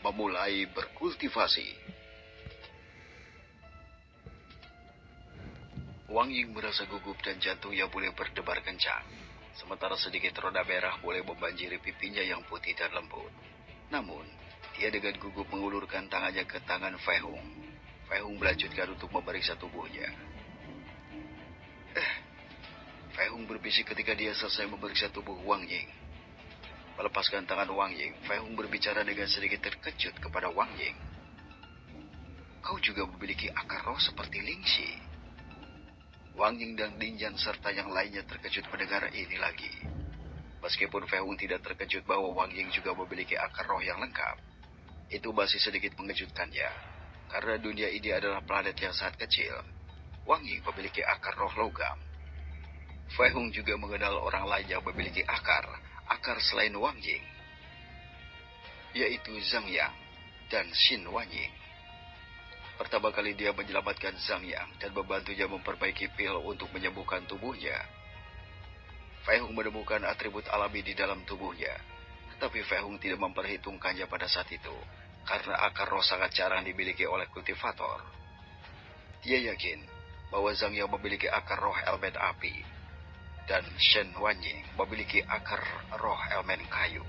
memulai berkultivasi. Wang Ying merasa gugup dan jantungnya mulai berdebar kencang. Sementara sedikit roda merah mulai membanjiri pipinya yang putih dan lembut. Namun, dia dengan gugup mengulurkan tangannya ke tangan Fei Hung. Fei Hung melanjutkan untuk memeriksa tubuhnya. Fei Hung berbisik ketika dia selesai memeriksa tubuh Wang Ying. Melepaskan tangan Wang Ying, Fei Hung berbicara dengan sedikit terkejut kepada Wang Ying. Kau juga memiliki akar roh seperti Ling Xi. Wang Ying dan Lin Yan serta yang lainnya terkejut mendengar ini lagi. Meskipun Fei Hung tidak terkejut bahwa Wang Ying juga memiliki akar roh yang lengkap, itu masih sedikit mengejutkannya. Karena dunia ini adalah planet yang sangat kecil, Wang Ying memiliki akar roh logam. Fei Hung juga mengenal orang lain yang memiliki akar selain Wang Ying, yaitu Zhang Yang dan Xin Wanying. Pertama kali dia menyelamatkan Zhang Yang dan membantunya memperbaiki pil untuk menyembuhkan tubuhnya. Fei Hung menemukan atribut alami di dalam tubuhnya, tetapi Fei Hung tidak memperhitungkannya pada saat itu, karena akar roh sangat jarang dimiliki oleh kultivator. Dia yakin bahwa Zhang Yang memiliki akar roh elemen api, dan Shen Wanying memiliki akar roh elemen kayu.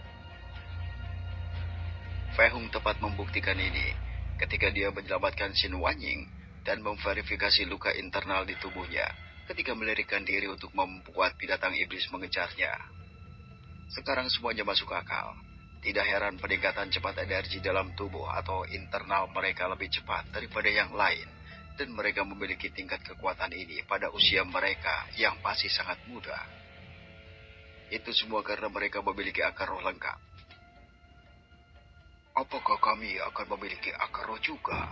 Fei Hung tepat membuktikan ini ketika dia menyelamatkan Shen Wanying dan memverifikasi luka internal di tubuhnya ketika melarikan diri untuk membuat binatang iblis mengejarnya. Sekarang semuanya masuk akal. Tidak heran peningkatan cepat energi dalam tubuh atau internal mereka lebih cepat daripada yang lain, dan mereka memiliki tingkat kekuatan ini pada usia mereka yang masih sangat muda. Itu semua karena mereka memiliki akar roh lengkap. Apakah kami akan memiliki akar roh juga?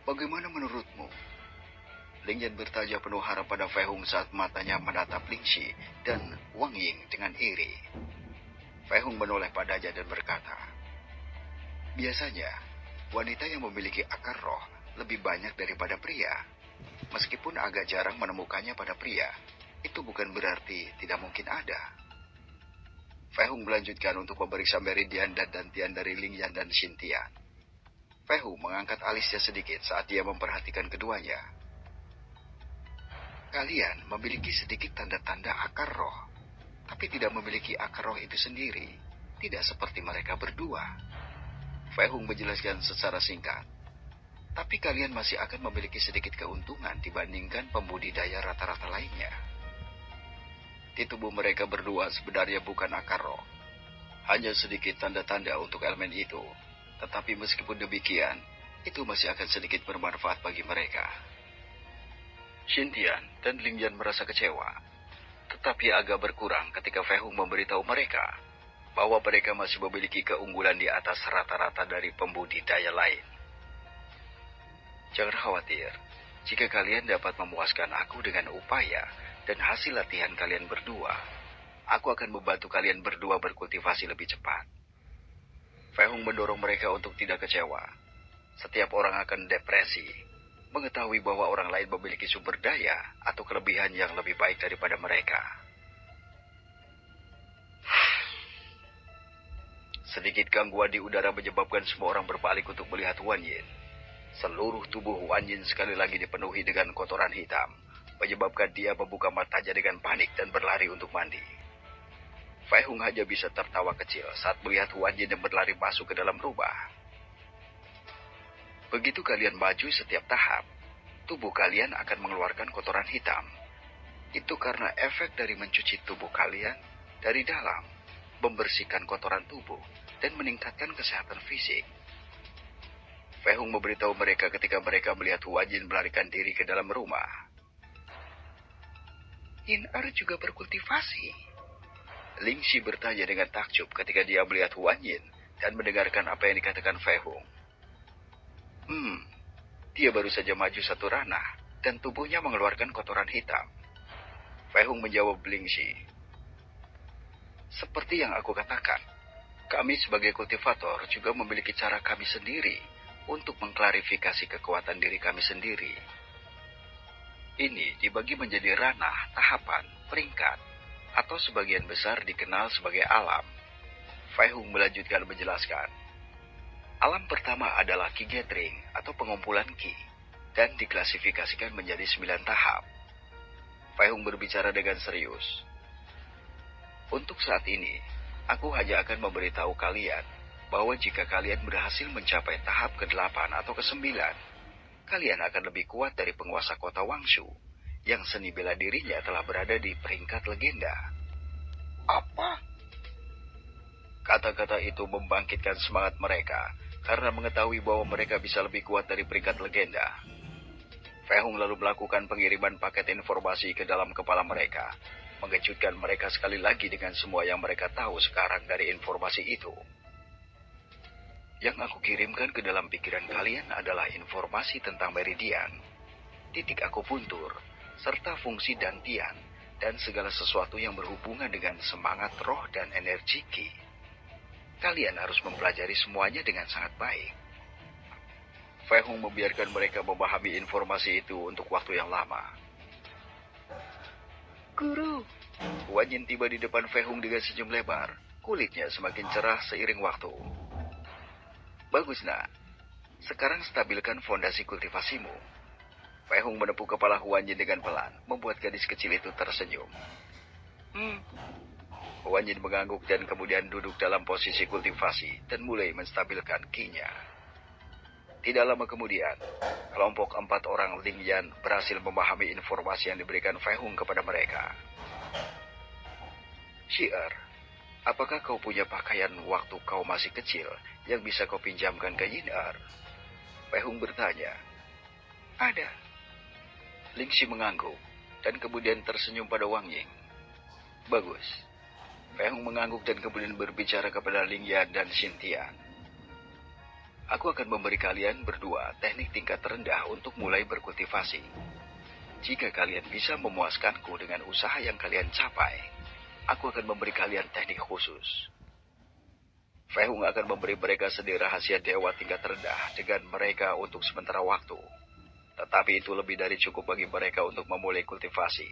Bagaimana menurutmu? Ling Yan bertanya penuh harap pada Fei Hung saat matanya menatap Ling Xi dan Wang Ying dengan iri. Fei Hung menoleh padanya dan berkata, biasanya, wanita yang memiliki akar roh lebih banyak daripada pria. Meskipun agak jarang menemukannya pada pria, itu bukan berarti tidak mungkin ada. Fei Hung melanjutkan untuk memeriksa meridian dan dantian dari Ling Yan dan Xin Tian. Fei Hung mengangkat alisnya sedikit saat dia memperhatikan keduanya. Kalian memiliki sedikit tanda-tanda akar roh, tapi tidak memiliki akar roh itu sendiri, tidak seperti mereka berdua. Fei Hung menjelaskan secara singkat. Tapi kalian masih akan memiliki sedikit keuntungan dibandingkan pembudidaya rata-rata lainnya. Di tubuh mereka berdua sebenarnya bukan akar roh, hanya sedikit tanda-tanda untuk elemen itu. Tetapi meskipun demikian, itu masih akan sedikit bermanfaat bagi mereka. Xin Tian dan Ling Yan merasa kecewa, tetapi agak berkurang ketika Fei Hung memberitahu mereka bahwa mereka masih memiliki keunggulan di atas rata-rata dari pembudidaya lain. Jangan khawatir, jika kalian dapat memuaskan aku dengan upaya dan hasil latihan kalian berdua, aku akan membantu kalian berdua berkultivasi lebih cepat. Fei Hung mendorong mereka untuk tidak kecewa. Setiap orang akan depresi mengetahui bahwa orang lain memiliki sumber daya atau kelebihan yang lebih baik daripada mereka. Sedikit gangguan di udara menyebabkan semua orang berbalik untuk melihat Wan Yin. Seluruh tubuh Wan Yin sekali lagi dipenuhi dengan kotoran hitam, menyebabkan dia membuka matanya dengan panik dan berlari untuk mandi. Fei Hung hanya bisa tertawa kecil saat melihat Wan Yin yang berlari masuk ke dalam rumah. Begitu kalian maju setiap tahap, tubuh kalian akan mengeluarkan kotoran hitam. Itu karena efek dari mencuci tubuh kalian dari dalam, membersihkan kotoran tubuh, dan meningkatkan kesehatan fisik. Fei Hung memberitahu mereka ketika mereka melihat Wan Yin melarikan diri ke dalam rumah. Yin Er juga berkultivasi. Ling Xi bertanya dengan takjub ketika dia melihat Wan Yin dan mendengarkan apa yang dikatakan Fei Hung. Dia baru saja maju satu ranah dan tubuhnya mengeluarkan kotoran hitam. Fei Hung menjawab Ling Xi. Seperti yang aku katakan, kami sebagai kultivator juga memiliki cara kami sendiri untuk mengklarifikasi kekuatan diri kami sendiri. Ini dibagi menjadi ranah, tahapan, peringkat, atau sebagian besar dikenal sebagai alam. Fei Hung melanjutkan menjelaskan. Alam pertama adalah Ki Gathering atau pengumpulan Ki, dan diklasifikasikan menjadi 9 tahap. Fei Hung berbicara dengan serius. Untuk saat ini, aku hanya akan memberitahu kalian bahwa jika kalian berhasil mencapai tahap ke-8 atau ke-9, kalian akan lebih kuat dari penguasa kota Wangshu, yang seni bela dirinya telah berada di peringkat legenda. Apa? Kata-kata itu membangkitkan semangat mereka, karena mengetahui bahwa mereka bisa lebih kuat dari peringkat legenda. Fei Hung lalu melakukan pengiriman paket informasi ke dalam kepala mereka, mengejutkan mereka sekali lagi dengan semua yang mereka tahu sekarang dari informasi itu. Yang aku kirimkan ke dalam pikiran kalian adalah informasi tentang meridian, titik akupuntur, serta fungsi dantian, dan segala sesuatu yang berhubungan dengan semangat roh dan energi Ki. Kalian harus mempelajari semuanya dengan sangat baik. Fei Hung membiarkan mereka memahami informasi itu untuk waktu yang lama. Guru. Huan Yin tiba di depan Fei Hung dengan senyum lebar. Kulitnya semakin cerah seiring waktu. Bagus, nak. Sekarang stabilkan fondasi kultivasimu. Fei Hung menepuk kepala Huan Yin dengan pelan, membuat gadis kecil itu tersenyum. Huan Yin mengangguk dan kemudian duduk dalam posisi kultivasi dan mulai menstabilkan ki-nya. Tidak lama kemudian, kelompok 4 orang Ling Yan berhasil memahami informasi yang diberikan Fei Hung kepada mereka. Shi'er, apakah kau punya pakaian waktu kau masih kecil yang bisa kau pinjamkan ke Yin-er? Fei Hung bertanya. Ada. Ling Xi mengangguk dan kemudian tersenyum pada Wang Ying. Bagus. Fei Hung mengangguk dan kemudian berbicara kepada Ling Yan dan Xin Tian. Aku akan memberi kalian berdua teknik tingkat rendah untuk mulai berkultivasi. Jika kalian bisa memuaskanku dengan usaha yang kalian capai, aku akan memberi kalian teknik khusus. Fei Hung akan memberi mereka seni rahasia dewa tingkat rendah dengan mereka untuk sementara waktu. Tetapi itu lebih dari cukup bagi mereka untuk memulai kultivasi.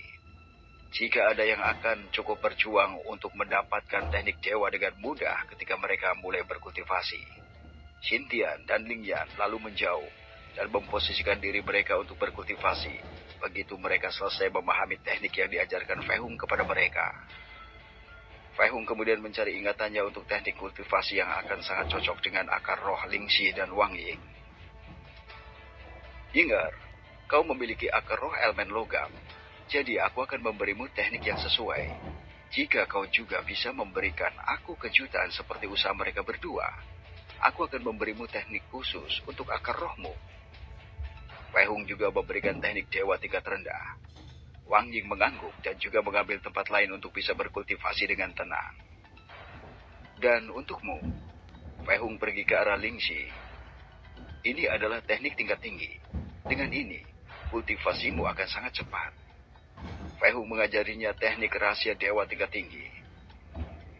Jika ada yang akan cukup berjuang untuk mendapatkan teknik dewa dengan mudah ketika mereka mulai berkultivasi, Xin Tian dan Ling Yan lalu menjauh dan memposisikan diri mereka untuk berkultivasi begitu mereka selesai memahami teknik yang diajarkan Fei Hung kepada mereka. Fei Hung kemudian mencari ingatannya untuk teknik kultivasi yang akan sangat cocok dengan akar roh Ling Xi dan Wang Ying. Ying'er, kau memiliki akar roh elemen logam, jadi aku akan memberimu teknik yang sesuai. Jika kau juga bisa memberikan aku kejutan seperti usaha mereka berdua, aku akan memberimu teknik khusus untuk akar rohmu. Fei Hung juga memberikan teknik dewa tingkat rendah. Wang Ying mengangguk dan juga mengambil tempat lain untuk bisa berkultivasi dengan tenang. Dan untukmu, Fei Hung pergi ke arah Ling Xi. Ini adalah teknik tingkat tinggi. Dengan ini, kultivasimu akan sangat cepat. Fei Hung mengajarinya teknik rahasia dewa tingkat tinggi.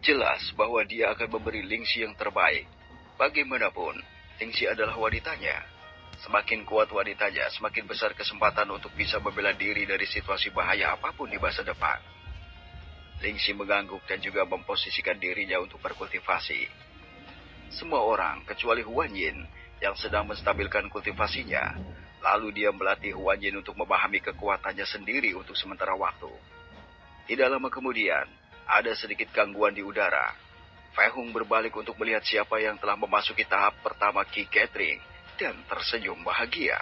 Jelas bahwa dia akan memberi Ling Xi yang terbaik. Bagaimanapun, Ling Xi adalah wanitanya. Semakin kuat wanitanya, semakin besar kesempatan untuk bisa membela diri dari situasi bahaya apapun di masa depan. Ling Xi mengangguk dan juga memposisikan dirinya untuk berkultivasi. Semua orang, kecuali Huan Yin, yang sedang menstabilkan kultivasinya, lalu dia melatih Huan Yin untuk memahami kekuatannya sendiri untuk sementara waktu. Tidak lama kemudian, ada sedikit gangguan di udara. Fei Hung berbalik untuk melihat siapa yang telah memasuki tahap pertama Ki Gathering dan tersenyum bahagia.